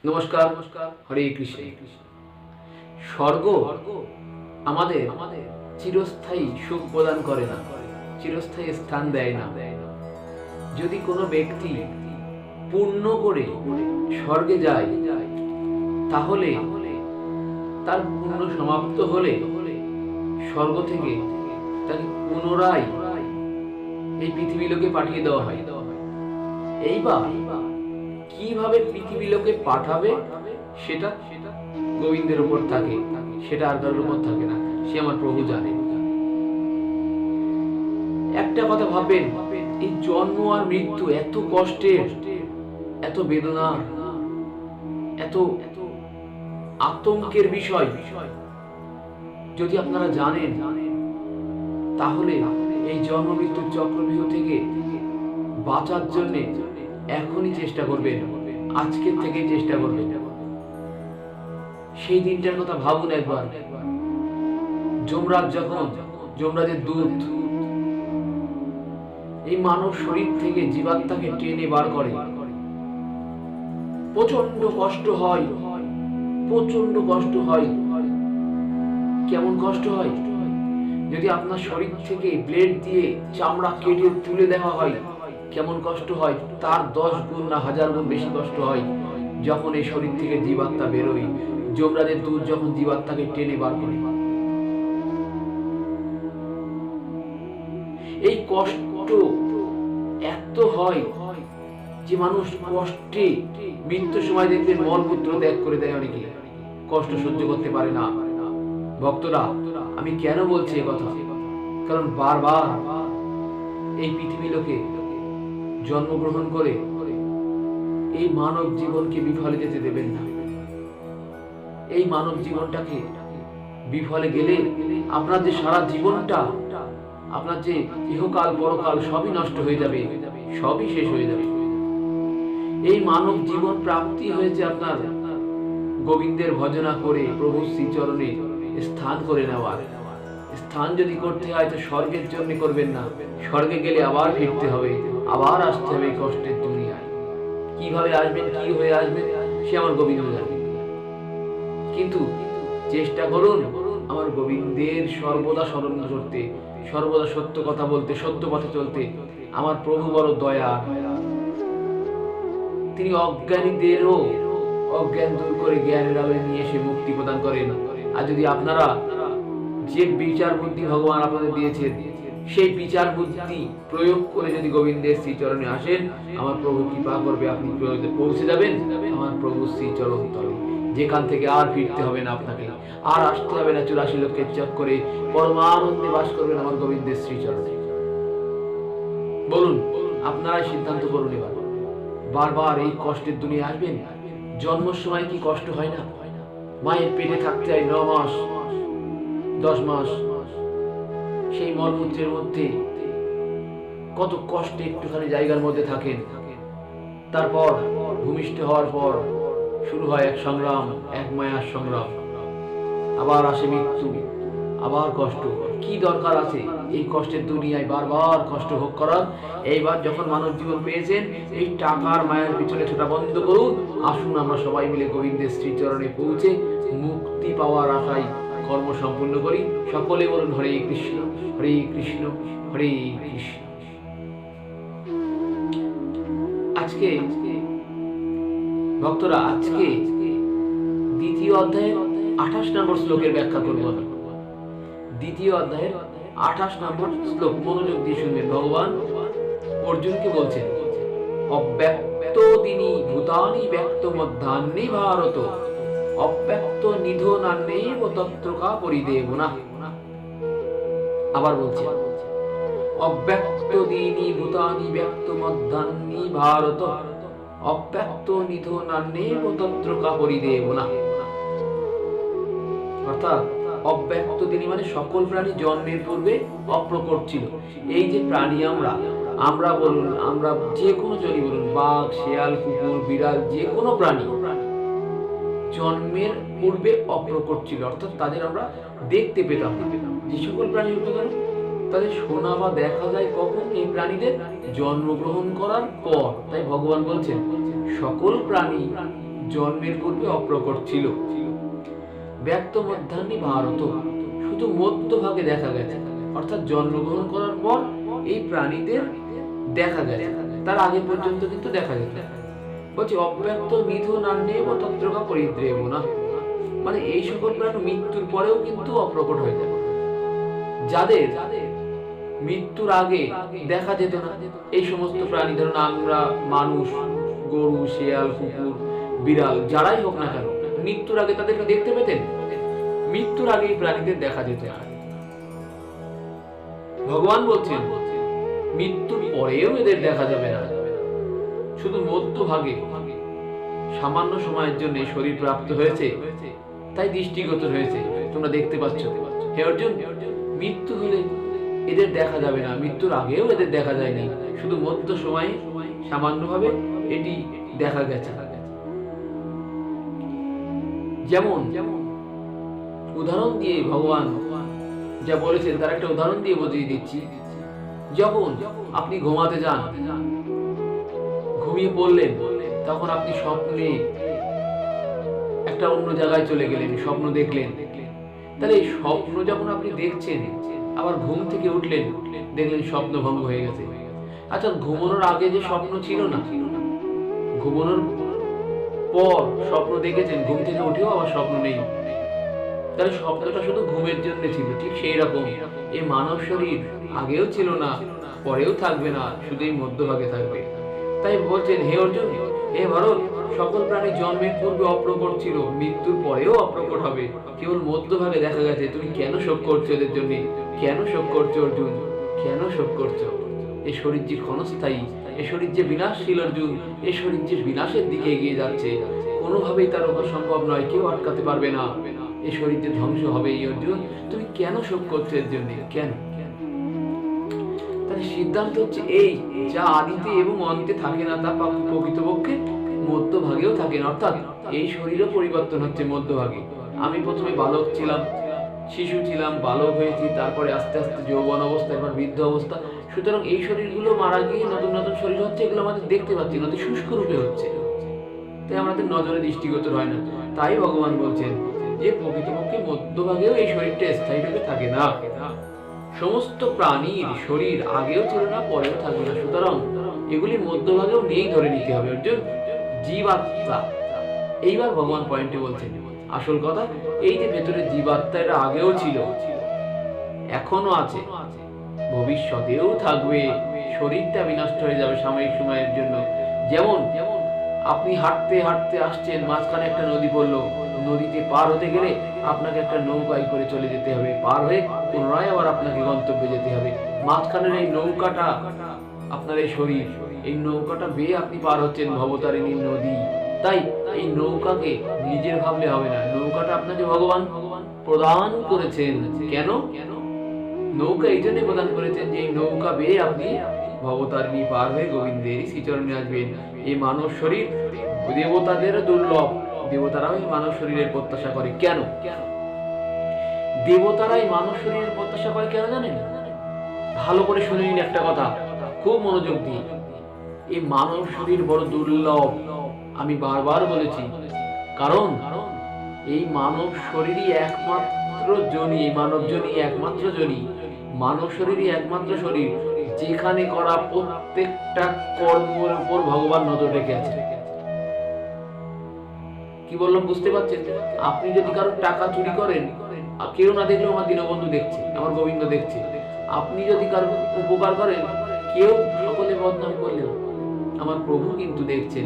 নমস্কার। হরে কৃষ্ণ। স্বর্গ আমাদের চিরস্থায়ী সুখ প্রদান করে না, চিরস্থায়ী স্থান দেয় না। যদি কোনো ব্যক্তি পূর্ণ করে স্বর্গে যায়, তাহলে তার পূর্ণ সমাপ্ত হলে স্বর্গ থেকে তাকে পুনরায় এই পৃথিবী লোকে পাঠিয়ে দেওয়া হয়। এইবার কিভাবে পৃথিবী লোকে পাঠাবে সেটা গোবিন্দের উপর থাকে, সেটা আর কারোর উপর থাকে না। সে আমার প্রভু জানে। একটা কথা ভাববেন, এই জন্ম আর মৃত্যু এত কষ্টের, এত বেদনা, এত আতঙ্কের বিষয় যদি আপনারা জানেন, তাহলে এই জন্ম মৃত্যুর চক্রব্যূহ থেকে বাঁচার জন্য এখনই চেষ্টা করবেন, আজকের থেকেই চেষ্টা করবেন। সেই দিনটার কথা ভাবুন একবার। যমরাজ যখন যমরাজের দূত এই মানব শরীর থেকে জীবাত্মাকে টেনে বার করে, প্রচন্ড কষ্ট হয়, প্রচন্ড কষ্ট হয়। কেমন কষ্ট হয়? যদি আপনার শরীর থেকে ব্লেড দিয়ে চামড়া কেটে তুলে দেওয়া হয়, কেমন কষ্ট হয়? তার 10 গুণ না 1000 গুণ বেশি কষ্ট হয় যখন এই শরীর থেকে জীবাত্মা বেরোয়। যমরাজের দূত যখন জীবাত্মাকে টেনে বার করে, এই কষ্ট এত হয় যে মানুষ কষ্টে মৃত্যুর সময় দেখবেন মলমূত্র ত্যাগ করে দেয়। অনেকে কষ্ট সহ্য করতে পারে না। ভক্তরা, আমি কেন বলছি এই কথা? কারণ বারবার এই পৃথিবী লোকে জন্মগ্রহণ করে এই মানব জীবনকে বিফলে যেতে দেবেন না। এই মানব জীবনটাকে বিফলে গেলে আপনার যে সারা জীবনটা, আপনার যে ইহকাল পরকাল সবই নষ্ট হয়ে যাবে, সবই শেষ হয়ে যাবে। এই মানব জীবন প্রাপ্তি হয়েছে আপনার গোবিন্দের ভজনা করে প্রভু শ্রীচরণে স্থান করে নেওয়ার। স্থান যদি করতে হয় তো স্বর্গের জন্য করবেন না। স্বর্গে গেলে আবার ফিরতে হবে, আবার আসতে হবে কষ্টের দুনিয়ায়। কিভাবে আসবেন, কি হয়ে আসবেন, সে আমার গোবিন্দ জানে। কিন্তু চেষ্টা করুন আমার গোবিন্দের সর্বদা স্মরণ করতে, সর্বদা সত্য কথা বলতে, সত্য পথে চলতে। আমার প্রভু বড় দয়া, তিনি অজ্ঞানীদেরও অজ্ঞান দূর করে জ্ঞানের আলোয় নিয়ে এসে মুক্তি প্রদান করেন। আর যদি আপনারা যে বিচার বুদ্ধি ভগবান আপনাদের দিয়েছেন, সেই বিচার বুদ্ধি প্রয়োগ করে যদি গোবিন্দের শ্রীচরণে আসেন, আমার প্রভু কৃপা করবে, আপনি পৌঁছে যাবেন আমার প্রভু শ্রীচরণ তলে, যেখান থেকে আর ফিরতে হবে না আপনাকে, আর আসতে হবে না 84 লক্ষের চক্করে। পরমানন্দে বাস করবেন আমার গোবিন্দের শ্রীচরণে। বলুন, আপনারাই সিদ্ধান্ত করুন এবার। বারবার এই কষ্টের দুনিয়া আসবেন। জন্মের সময় কি কষ্ট হয় না? মায়ের পেটে থাকতে হয় 9 মাস 10 মাস, সেই মলমূত্রের মধ্যে কত কষ্টে একটুখানি জায়গার মধ্যে থাকেন। তারপর ভূমিষ্ঠ হওয়ার পর শুরু হয় এক সংগ্রাম, এক মায়ার সংগ্রাম। আবার আসে মৃত্যু, আবার কষ্ট। কি দরকার আছে এই কষ্টের দুনিয়ায় বারবার কষ্ট ভোগ করার? এইবার যখন মানব জীবন পেয়েছেন, এই টাকার মায়ের পিছনে ছোটা বন্ধ করুন। আসুন আমরা সবাই মিলে গোবিন্দের শ্রীচরণে পৌঁছে মুক্তি পাওয়ার আশায় কর্ম সম্পূর্ণ করি। সকলে বলুন হরে কৃষ্ণ, হরে কৃষ্ণ, হরে কৃষ্ণ। আজকে ভক্তরা, আজকে দ্বিতীয় অধ্যায়ের 28 নম্বর শ্লোকের ব্যাখ্যা করব। দ্বিতীয় অধ্যায়ের 28 নম্বর শ্লোক মনোযোগ দিয়ে শুনবেন। ভগবান অর্জুনকে বলছেন, অব্যক্ত দিনী ভূতানি ব্যক্ত মধ্যাহ্নে ভারত অব্যক্ত নিধনান্যেব তত্রকা পরিদেবনা। আবার বলছি, অব্যক্ত দিনী ভূতানি ব্যক্ত মধ্যাহ্নে ভারত অব্যক্ত নিধনান্যেব তত্রকা পরিদেবনা। অর্থাৎ অব্যক্ত দিনী মানে সকল প্রাণী জন্মের পূর্বে অপ্রকট ছিল। এই যে প্রাণী আমরা বলুন, আমরা যে কোনো জনি বলুন, বাঘ, শেয়াল, কুকুর, বিড়াল, যে কোনো প্রাণী জন্মের পূর্বে অপ্রকট ছিল। অর্থাৎ তাদের আমরা দেখতে পেতাম না। যে সকল প্রাণী হতে গেল তাদের শোনা বা দেখা যায় কখন? এই প্রাণীদের জন্মগ্রহণ করার পর। তাই ভগবান বলছেন সকল প্রাণী জন্মের পূর্বে অপ্রকট ছিল। ব্যক্ত মধ্যাহ্নে ভারত, শুধু মধ্যভাগে দেখা গেছে, অর্থাৎ জন্মগ্রহণ করার পর এই প্রাণীদের দেখা গেছে, তার আগে পর্যন্ত কিন্তু দেখা যেত। বলছি অব্যক্ত নিধন আর নেব তত্রকা পরিদ্রেব না, মানে এই সকল প্রাণী মৃত্যুর পরেও কিন্তু অপ্রকট হয়ে যায়। যাদের মৃত্যুর আগে দেখা যেত না, এই সমস্ত প্রাণী, ধরুন আমরা মানুষ, গরু, শিয়াল, কুকুর, বিড়াল, যারাই হোক না কেন, মৃত্যুর আগে তাদেরকে দেখতে পেতেন, মৃত্যুর আগে এই প্রাণীদের দেখা যেত না। ভগবান বলছেন মৃত্যুর পরেও এদের দেখা যাবে না, শুধু মধ্যভাগে সামান্য সময়ের জন্য শরীর প্রাপ্ত হয়েছে, তাই দৃষ্টিগোচর হয়েছে, তোমরা দেখতে পাচ্ছ। হে অর্জুন, মৃত্যু হলে এদের দেখা যাবে না, মৃত্যুর আগেও এদের দেখা যায়নি, শুধু মধ্য সময়ে সামান্যভাবে এটি দেখা গেছে। যেমন উদাহরণ দিয়ে ভগবান যা বলেছেন তার একটা উদাহরণ দিয়ে বুঝিয়ে দিচ্ছি। যখন আপনি ঘুমাতে যান, ঘুমিয়ে পড়লেন, তখন আপনি স্বপ্নে একটা অন্য জায়গায় চলে গেলেন, স্বপ্ন দেখলেন। তাহলে এই স্বপ্ন যখন আপনি দেখছেন, আবার ঘুম থেকে উঠলেন, দেখলেন স্বপ্ন ভঙ্গ হয়ে গেছে। আচ্ছা, ঘুমানোর আগে যে স্বপ্ন ছিল না, ঘুমানোর পর স্বপ্ন দেখেছেন, ঘুম থেকে উঠেও আবার স্বপ্ন নেই, তাহলে স্বপ্নটা শুধু ঘুমের জন্য ছিল। ঠিক সেই রকম এই মানব শরীর আগেও ছিল না, পরেও থাকবে না, শুধু এই মধ্যভাগে থাকবে। তাই বলছেন হে অর্জুন, হে ভারত, সকল প্রাণী জন্মের পূর্বে অপ্রকট ছিল, মৃত্যুর পরেও অপ্রকট হবে, কেবল মধ্যভাগে দেখা গেছে। তুমি কেন শোক করছো এদের জন্য? কেন শোক করছো অর্জুন? কেন শোক করছো? এই শরীর যে ক্ষণস্থায়ী, এই শরীর যে বিনাশশীল অর্জুন, এই শরীর যে বিনাশের দিকে এগিয়ে যাচ্ছে, কোনোভাবেই তার উপর সম্ভব নয়, কেউ আটকাতে পারবে না। এই শরীর যে ধ্বংস হবে, এই অর্জুন তুমি কেন শোক করছো এর জন্য? কেন? তাহলে সিদ্ধান্ত হচ্ছে এই, যা আদিতে এবং অন্তে থাকে না তা প্রকৃতপক্ষে মধ্যভাগেও থাকে না, অর্থাৎ এই শরীরও পরিবর্তন হচ্ছে মধ্যভাগে। আমি প্রথমে বালক ছিলাম, শিশু ছিলাম, বালক হয়েছি, তারপরে আস্তে আস্তে যৌবন অবস্থা, এবার বৃদ্ধ অবস্থা। সুতরাং এই শরীরগুলো মারা গিয়ে নতুন নতুন শরীর হচ্ছে, এগুলো আমাদের দেখতে পাচ্ছি না, শুষ্ক রূপে হচ্ছে, তাই আমাদের নজরে দৃষ্টিগোচর হয় না। তাই ভগবান বলছেন যে প্রকৃতপক্ষে মধ্যভাগেও এই শরীরটা স্থায়ী রূপে থাকে না। সমস্ত প্রাণীর শরীর আগেও ছিল না, পরেও থাকবে না, সুতরাং এগুলি মধ্যভাগেও নেই ধরে নিতে হবে অর্জুন। জীবাত্মা, এইবার ভগবান পয়েন্টে বলছেন আসল কথা, এই যে ভেতরে জীবাত্মা, এটা আগেও ছিল, এখনো আছে, ভবিষ্যতেও থাকবে। শরীরটা বিনষ্ট হয়ে যাবে সাময়িক সময়ের জন্য। যেমন আপনি হাঁটতে হাঁটতে আসছেন, মাঝখানে একটা নদী পড়লো, নদীতে পার হতে গেলে আপনাকে একটা নৌকায় করে চলে যেতে হবে, পার হয়ে পুনরায় আবার আপনাকে গন্তব্যে যেতে হবে। মাঝখানের এই নৌকাটা আপনার এই শরীর, এই নৌকাটা বেয়ে আপনি পার হচ্ছেন ভবতারিণী নদী। তাই এই নৌকাকে নিজের ভাবলে হবে না, নৌকাটা আপনাকে ভগবান প্রদান করেছেন। কেন? নৌকা এই জন্য প্রদান করেছেন যে এই নৌকা বেয়ে আপনি ভবতারিণী পার হয়ে গোবিন্দের শ্রীচরণে আসবেন। এই মানব শরীর দেবতাদের দুর্লভ, দেবতারাও এই মানব শরীরের প্রত্যাশা করে। কেন দেবতারাই মানব শরীরের প্রত্যাশা করে কেন জানেন? ভালো করে শুনে নিন একটা কথা, খুব মনোযোগ দিয়ে। এই মানব শরীর বড় দুর্লভ, আমি বারবার বলেছি, কারণ এই মানব শরীরই একমাত্র জনি, মানব জনি একমাত্র জনি, মানব শরীরই একমাত্র শরীর যেখানে করা প্রত্যেকটা কর্মের উপর ভগবান নজর রেখে আছে। কি বললাম বুঝতে পারছেন? আপনি যদি কারো টাকা চুরি করেন, কেউ না দেখলেও আমার দীনবন্ধু দেখছে, আমার গোবিন্দ দেখছে। আপনি যদি কারো উপকার করেন, কেউ সকলে বদনাম করলেও আমার প্রভু কিন্তু দেখছেন।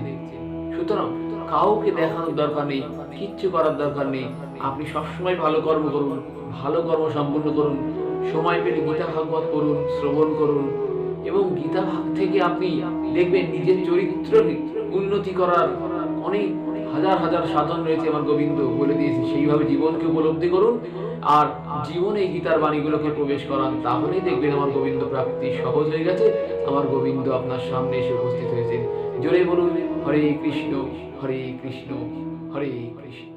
সুতরাং কাউকে দেখানোর দরকার নেই, কিচ্ছু করার দরকার নেই। আপনি সবসময় ভালো কর্ম করুন, ভালো কর্ম সম্পূর্ণ করুন, সময় পেলে গীতা ভাগবত করুন, শ্রবণ করুন, এবং গীতা ভাগ থেকে আপনি দেখবেন নিজের চরিত্র উন্নতি করার অনেক হাজার হাজার সাধন রয়েছে, আমার গোবিন্দ বলে দিয়েছে। সেইভাবে জীবনকে উপলব্ধি করুন আর জীবনে এই গীতার বাণীগুলোকে প্রবেশ করান, তাহলেই দেখবেন আমার গোবিন্দ প্রাপ্তি সহজ হয়ে গেছে, আমার গোবিন্দ আপনার সামনে এসে উপস্থিত হয়েছে। জোরে বলুন হরে কৃষ্ণ হরে কৃষ্ণ হরে কৃষ্ণ।